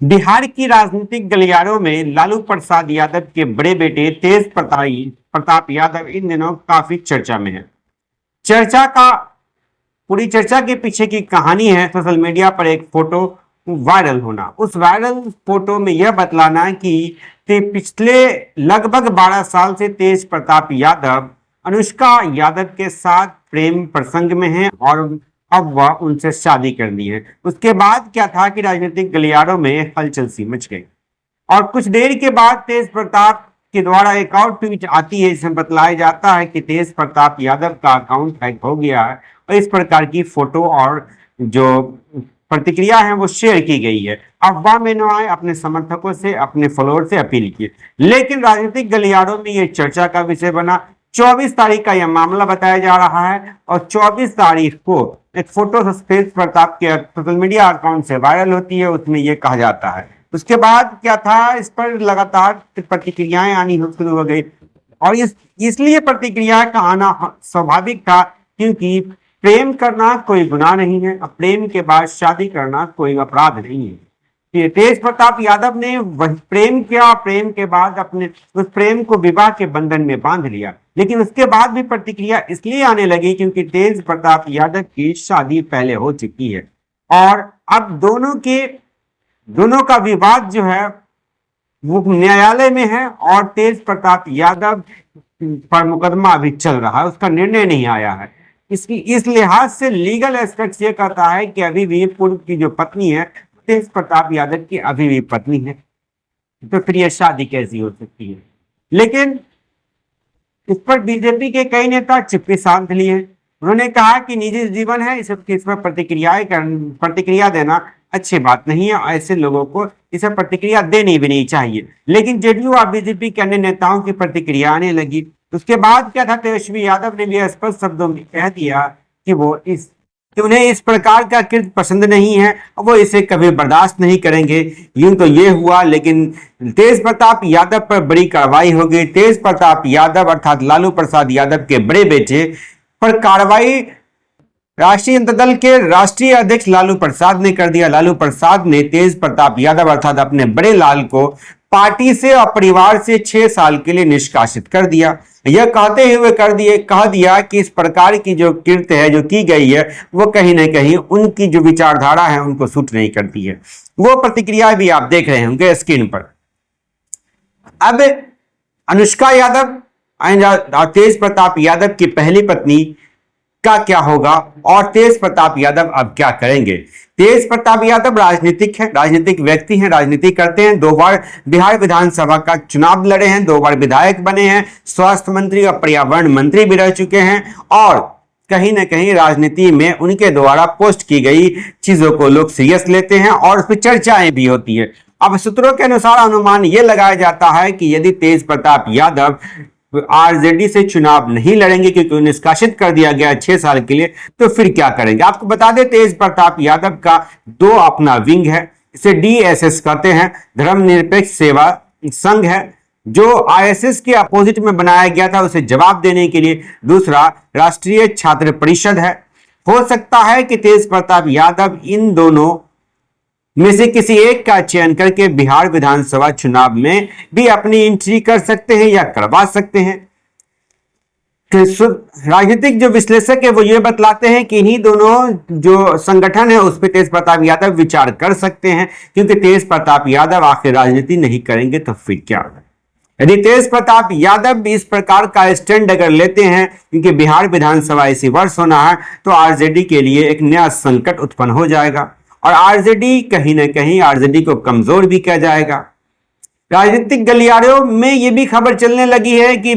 बिहार की राजनीतिक गलियारों में लालू प्रसाद यादव के बड़े बेटे तेज प्रताप यादव इन दिनों काफी चर्चा में है। चर्चा का पूरी चर्चा के पीछे की कहानी है सोशल मीडिया पर एक फोटो वायरल होना। उस वायरल फोटो में यह बतलाना कि पिछले लगभग 12 साल से तेज प्रताप यादव अनुष्का यादव के साथ प्रेम प्रसंग में हैं और अब वह उनसे शादी करनी है। उसके बाद क्या था कि राजनीतिक गलियारों में हलचल सी मच गई और कुछ देर के बाद तेज प्रताप के द्वारा एक और ट्वीट आती है जिसमें बतलाया जाता है कि तेज प्रताप यादव का अकाउंट हैक हो गया है और इस प्रकार की फोटो और जो प्रतिक्रिया है वो शेयर की गई है। अफवाह में न आए, अपने समर्थकों से, अपने फॉलोअर से अपील की। लेकिन राजनीतिक गलियारों में यह चर्चा का विषय बना। 24 तारीख का यह मामला बताया जा रहा है और 24 तारीख को एक फोटो तेज प्रताप के सोशल मीडिया अकाउंट से वायरल होती है। उसमें यह कहा जाता है। उसके बाद क्या था, इस पर लगातार प्रतिक्रियाएं आनी शुरू हो गई और इसलिए प्रतिक्रिया का आना स्वाभाविक था, क्योंकि प्रेम करना कोई गुनाह नहीं है, प्रेम के बाद शादी करना कोई अपराध नहीं है। तेज प्रताप यादव ने वही प्रेम किया, प्रेम के बाद अपने उस प्रेम को विवाह के बंधन में बांध लिया। लेकिन उसके बाद भी प्रतिक्रिया इसलिए आने लगी क्योंकि तेज प्रताप यादव की शादी पहले हो चुकी है और अब दोनों का विवाद जो है वो न्यायालय में है और तेज प्रताप यादव पर मुकदमा अभी चल रहा है, उसका निर्णय नहीं आया है। इस लिहाज से लीगल एस्पेक्ट ये कहता है कि अभी भी पूर्व की जो पत्नी है तेज प्रताप यादव की अभी भी पत्नी है, तो फिर यह शादी कैसी हो सकती है। लेकिन इस पर बीजेपी के कई नेता चुप्पी साध लिए। उन्होंने कहा कि निजी जीवन है, इस पर प्रतिक्रिया देना अच्छी बात नहीं है, ऐसे लोगों को इस पर प्रतिक्रिया देनी भी नहीं चाहिए। लेकिन जेडीयू और बीजेपी के अन्य नेताओं की प्रतिक्रिया आने लगी। उसके बाद क्या था, तेजस्वी यादव ने भी स्पष्ट शब्दों में कह दिया कि उन्हें इस प्रकार का कृत्य पसंद नहीं है, वो इसे कभी बर्दाश्त नहीं करेंगे। यूं तो ये हुआ, लेकिन तेज प्रताप यादव पर बड़ी कार्रवाई हो गई। तेज प्रताप यादव अर्थात लालू प्रसाद यादव के बड़े बेटे पर कार्रवाई राष्ट्रीय जनता दल के राष्ट्रीय अध्यक्ष लालू प्रसाद ने कर दिया। लालू प्रसाद ने तेज प्रताप यादव अर्थात अपने बड़े लाल को पार्टी से और परिवार से 6 साल के लिए निष्कासित कर दिया। यह कहते हुए कह दिया कि इस प्रकार की जो कृत्य है जो की गई है वो कहीं ना कहीं उनकी जो विचारधारा है उनको सूट नहीं करती है। वो प्रतिक्रिया भी आप देख रहे होंगे स्क्रीन पर। अब अनुष्का यादव तेज प्रताप यादव की पहली पत्नी का क्या होगा और तेज प्रताप यादव अब क्या करेंगे। तेज प्रताप यादव राजनीतिक व्यक्ति हैं, राजनीति करते हैं। 2 बार बिहार विधानसभा का चुनाव लड़े हैं, 2 बार विधायक बने हैं, स्वास्थ्य मंत्री और पर्यावरण मंत्री भी रह चुके हैं और कहीं ना कहीं राजनीति में उनके द्वारा पोस्ट की गई चीजों को लोग सीरियस लेते हैं और उस पर चर्चाएं भी होती है। अब सूत्रों के अनुसार अनुमान यह लगाया जाता है कि यदि तेज प्रताप यादव आरजेडी से चुनाव नहीं लड़ेंगे क्योंकि उन्हें निष्कासित कर दिया गया 6 साल के लिए, तो फिर क्या करेंगे। आपको बता दें तेज प्रताप यादव का 2 अपना विंग है, इसे डीएसएस कहते हैं, धर्मनिरपेक्ष सेवा संघ है, जो आरएसएस के अपोजिट में बनाया गया था उसे जवाब देने के लिए। दूसरा राष्ट्रीय छात्र परिषद है। हो सकता है कि तेज प्रताप यादव इन दोनों में से किसी एक का चयन करके बिहार विधानसभा चुनाव में भी अपनी एंट्री कर सकते हैं या करवा सकते हैं। राजनीतिक जो विश्लेषक है वो ये बतलाते हैं कि इन्हीं दोनों जो संगठन है उस पर तेज प्रताप यादव विचार कर सकते हैं, क्योंकि तेज प्रताप यादव आखिर राजनीति नहीं करेंगे तो फिर क्या होगा। यदि तेज प्रताप यादव इस प्रकार का स्टैंड अगर लेते हैं, क्योंकि बिहार विधानसभा इसी वर्ष होना है, तो आरजेडी के लिए एक नया संकट उत्पन्न हो जाएगा और आरजेडी कहीं ना कहीं आरजेडी को कमजोर भी किया जाएगा। राजनीतिक गलियारों में यह भी खबर चलने लगी है कि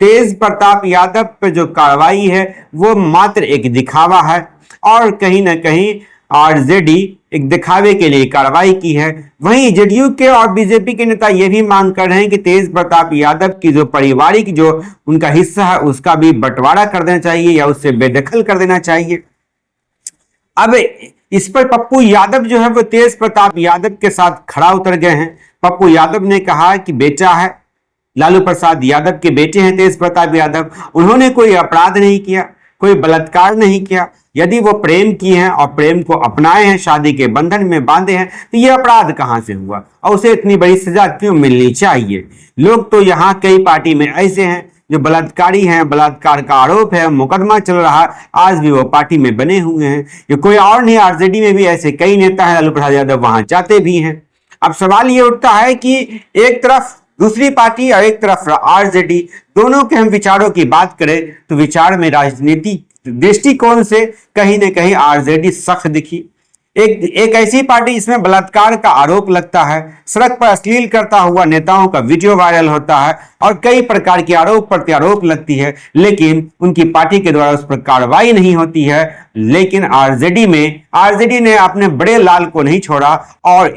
तेज प्रताप यादव पर जो कार्रवाई है वो मात्र एक दिखावा है और कहीं ना कहीं आरजेडी एक दिखावे के लिए कार्रवाई की है। वहीं जेडीयू के और बीजेपी के नेता यह भी मांग कर रहे हैं कि तेज प्रताप यादव की जो पारिवारिक जो उनका हिस्सा है उसका भी बंटवारा कर देना चाहिए या उससे बेदखल कर देना चाहिए। अब इस पर पप्पू यादव जो है वो तेज प्रताप यादव के साथ खड़ा उतर गए हैं। पप्पू यादव ने कहा कि बेटा है, लालू प्रसाद यादव के बेटे हैं तेज प्रताप यादव, उन्होंने कोई अपराध नहीं किया, कोई बलात्कार नहीं किया। यदि वो प्रेम की हैं और प्रेम को अपनाए हैं, शादी के बंधन में बांधे हैं, तो ये अपराध कहां से हुआ और उसे इतनी बड़ी सजा क्यों मिलनी चाहिए। लोग तो यहाँ कई पार्टी में ऐसे हैं जो बलात्कारी हैं, बलात्कार का आरोप है, मुकदमा चल रहा, आज भी वो पार्टी में बने हुए हैं। ये कोई और नहीं, आरजेडी में भी ऐसे कई नेता हैं, लालू प्रसाद यादव वहां जाते भी हैं। अब सवाल ये उठता है कि एक तरफ दूसरी पार्टी और एक तरफ आरजेडी, दोनों के हम विचारों की बात करें तो विचार में राजनीति दृष्टिकोण से कहीं ना कहीं आरजेडी सख्त दिखी। एक ऐसी पार्टी जिसमें बलात्कार का आरोप लगता है, सड़क पर अश्लील करता हुआ नेताओं का वीडियो वायरल होता है और कई प्रकार के आरोप प्रत्यारोप लगती है, लेकिन उनकी पार्टी के द्वारा उस पर कार्रवाई नहीं होती है। लेकिन आरजेडी ने अपने बड़े लाल को नहीं छोड़ा और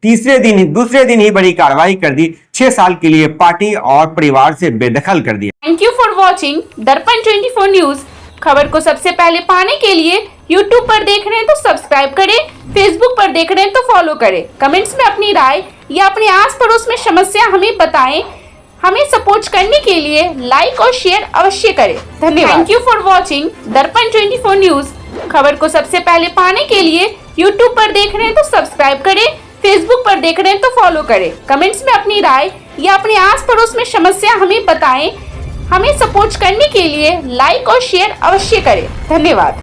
दूसरे दिन ही बड़ी कार्रवाई कर दी, 6 साल के लिए पार्टी और परिवार से बेदखल कर दिया। थैंक यू फॉर वॉचिंग दर्पण 24 न्यूज। खबर को सबसे पहले पाने के लिए YouTube पर देख रहे हैं तो सब्सक्राइब करें, Facebook पर देख रहे हैं तो फॉलो करें। कमेंट्स में अपनी राय या अपने आस पड़ोस में समस्या हमें बताएं। हमें सपोर्ट करने के लिए लाइक और शेयर अवश्य करें। धन्यवाद। थैंक यू फॉर वॉचिंग दर्पण 24 न्यूज। खबर को सबसे पहले पाने के लिए YouTube पर देख रहे हैं तो सब्सक्राइब करें, Facebook पर देख रहे हैं तो फॉलो करें। कमेंट्स में अपनी राय या अपने आस पड़ोस में समस्या हमें बताएं। हमें सपोर्ट करने के लिए लाइक और शेयर अवश्य करें। धन्यवाद।